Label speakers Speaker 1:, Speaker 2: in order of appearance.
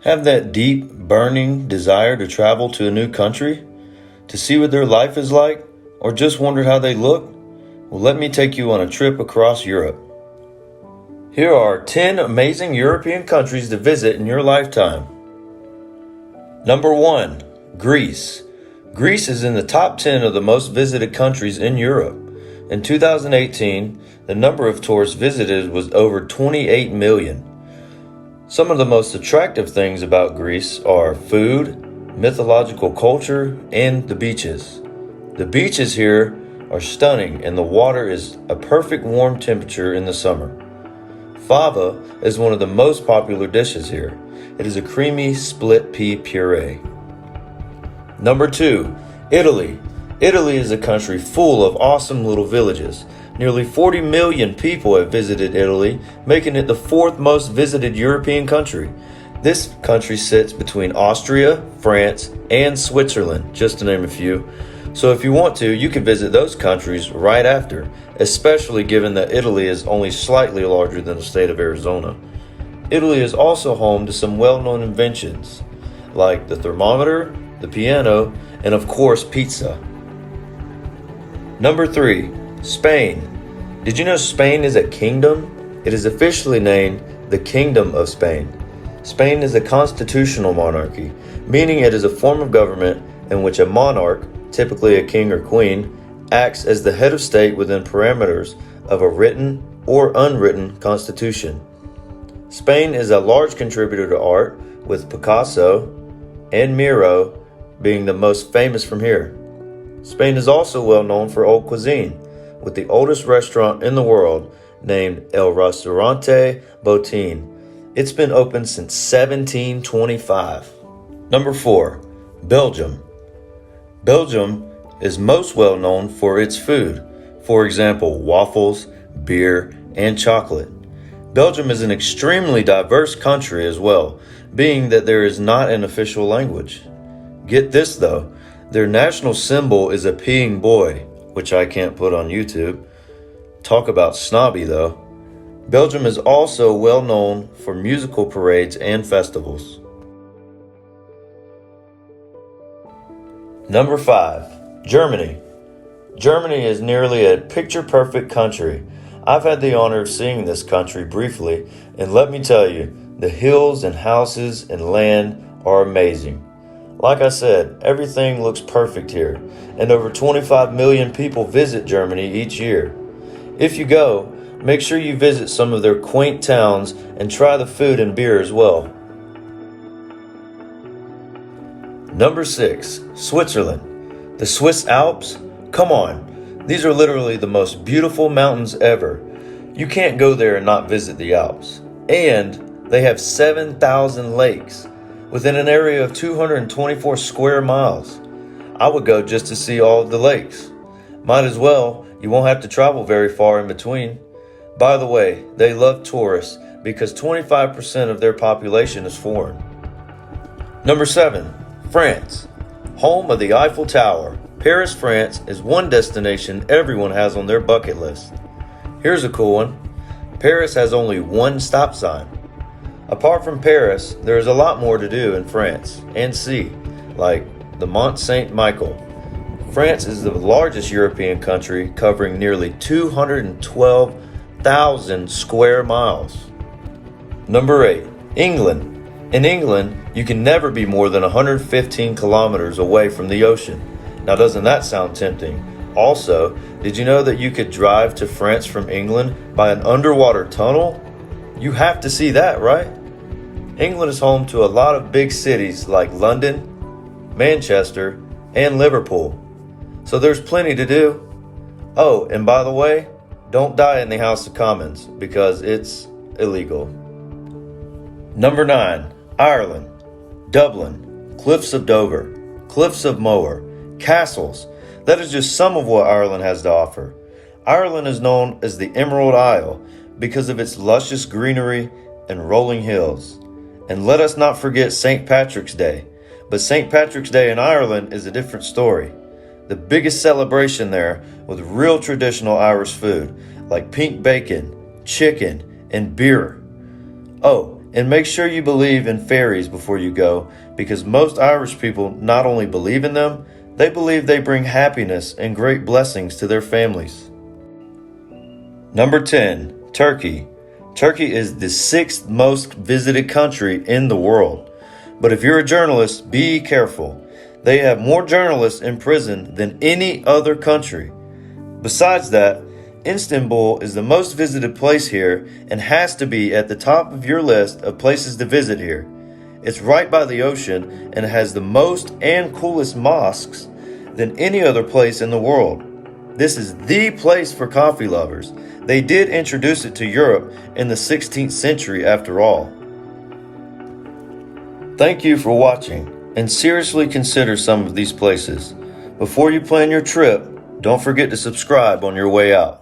Speaker 1: Have that deep, burning desire to travel to a new country? To see what their life is like? Or just wonder how they look? Well, let me take you on a trip across Europe. Here are 10 amazing European countries to visit in your lifetime. Number 1. Greece. Greece is in the top 10 of the most visited countries in Europe. In 2018, the number of tourists visited was over 28 million. Some of the most attractive things about Greece are food, mythological culture, and the beaches. The beaches here are stunning and the water is a perfect warm temperature in the summer. Fava is one of the most popular dishes here. It is a creamy split pea puree. Number 2, Italy. Italy is a country full of awesome little villages. Nearly 40 million people have visited Italy, making it the 4th most visited European country. This country sits between Austria, France, and Switzerland, just to name a few. So if you want to, you can visit those countries right after, especially given that Italy is only slightly larger than the state of Arizona. Italy is also home to some well-known inventions, like the thermometer, the piano, and of course pizza. Number 3, Spain. Did you know Spain is a kingdom? It is officially named the Kingdom of Spain. Spain is a constitutional monarchy, meaning it is a form of government in which a monarch, typically a king or queen, acts as the head of state within parameters of a written or unwritten constitution. Spain is a large contributor to art, with Picasso and Miro being the most famous from here. Spain is also well known for old cuisine, with the oldest restaurant in the world named El Restaurante Botín. It's been open since 1725. Number 4, Belgium. Belgium is most well known for its food. For example, waffles, beer, and chocolate. Belgium is an extremely diverse country as well, being that there is not an official language. Get this though, their national symbol is a peeing boy, which I can't put on YouTube. Talk about snobby though. Belgium is also well known for musical parades and festivals. Number 5, Germany. Germany is nearly a picture-perfect country. I've had the honor of seeing this country briefly, and let me tell you, the hills and houses and land are amazing. Like I said, everything looks perfect here, and over 25 million people visit Germany each year. If you go, make sure you visit some of their quaint towns and try the food and beer as well. Number 6, Switzerland. The Swiss Alps? Come on, these are literally the most beautiful mountains ever. You can't go there and not visit the Alps. And they have 7,000 lakes within an area of 224 square miles. I would go just to see all of the lakes. Might as well, you won't have to travel very far in between. By the way, they love tourists because 25% of their population is foreign. Number 7, France. Home of the Eiffel Tower. Paris, France is one destination everyone has on their bucket list. Here's a cool one. Paris has only one stop sign. Apart from Paris, there is a lot more to do in France and see, like the Mont Saint-Michel. France is the largest European country, covering nearly 212,000 square miles. Number 8, England. In England, you can never be more than 115 kilometers away from the ocean. Now, doesn't that sound tempting? Also, did you know that you could drive to France from England by an underwater tunnel? You have to see that, right? England is home to a lot of big cities like London, Manchester, and Liverpool. So there's plenty to do. Oh, and by the way, don't die in the House of Commons because it's illegal. Number 9, Ireland. Dublin, Cliffs of Dover, Cliffs of Moher, castles. That is just some of what Ireland has to offer. Ireland is known as the Emerald Isle because of its luscious greenery and rolling hills. And let us not forget St. Patrick's Day. But St. Patrick's Day in Ireland is a different story. The biggest celebration there with real traditional Irish food like pink bacon, chicken, and beer. Oh, And make sure you believe in fairies before you go, because most Irish people not only believe in them, they believe they bring happiness and great blessings to their families. Number 10, Turkey. Turkey is the 6th most visited country in the world. But if you're a journalist, be careful. They have more journalists in prison than any other country. Besides that, Istanbul is the most visited place here and has to be at the top of your list of places to visit here. It's right by the ocean and has the most and coolest mosques than any other place in the world. This is the place for coffee lovers. They did introduce it to Europe in the 16th century after all. Thank you for watching, and seriously consider some of these places. Before you plan your trip, don't forget to subscribe on your way out.